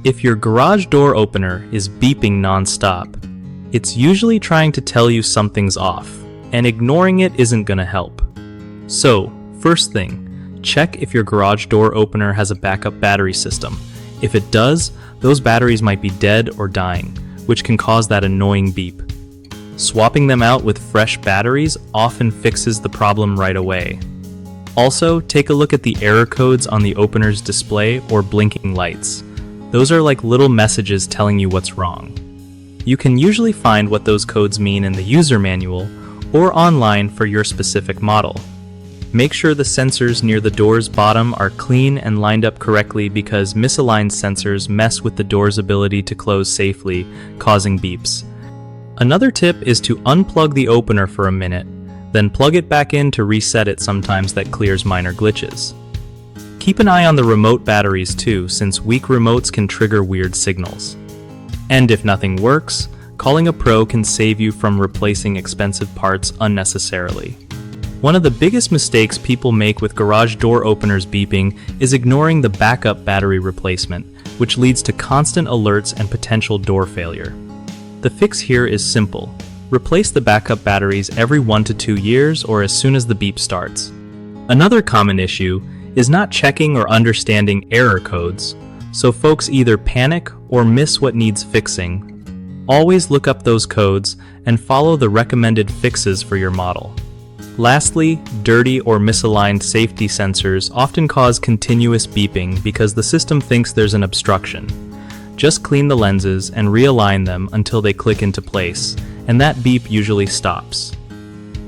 If your garage door opener is beeping nonstop, it's usually trying to tell you something's off, and ignoring it isn't gonna help. So, first thing, check if your garage door opener has a backup battery system. If it does, those batteries might be dead or dying, which can cause that annoying beep. Swapping them out with fresh batteries often fixes the problem right away. Also, take a look at the error codes on the opener's display or blinking lights. Those are like little messages telling you what's wrong. You can usually find what those codes mean in the user manual or online for your specific model. Make sure the sensors near the door's bottom are clean and lined up correctly because misaligned sensors mess with the door's ability to close safely, causing beeps. Another tip is to unplug the opener for a minute, then plug it back in to reset it. Sometimes that clears minor glitches. Keep an eye on the remote batteries too, since weak remotes can trigger weird signals. And if nothing works, calling a pro can save you from replacing expensive parts unnecessarily. One of the biggest mistakes people make with garage door openers beeping is ignoring the backup battery replacement, which leads to constant alerts and potential door failure. The fix here is simple. Replace the backup batteries every 1 to 2 years or as soon as the beep starts. Another common issue is not checking or understanding error codes, so folks either panic or miss what needs fixing. Always look up those codes and follow the recommended fixes for your model. Lastly, dirty or misaligned safety sensors often cause continuous beeping because the system thinks there's an obstruction. Just clean the lenses and realign them until they click into place, and that beep usually stops.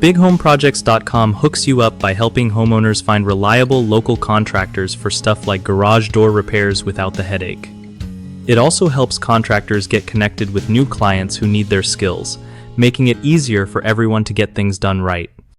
BigHomeProjects.com hooks you up by helping homeowners find reliable local contractors for stuff like garage door repairs without the headache. It also helps contractors get connected with new clients who need their skills, making it easier for everyone to get things done right.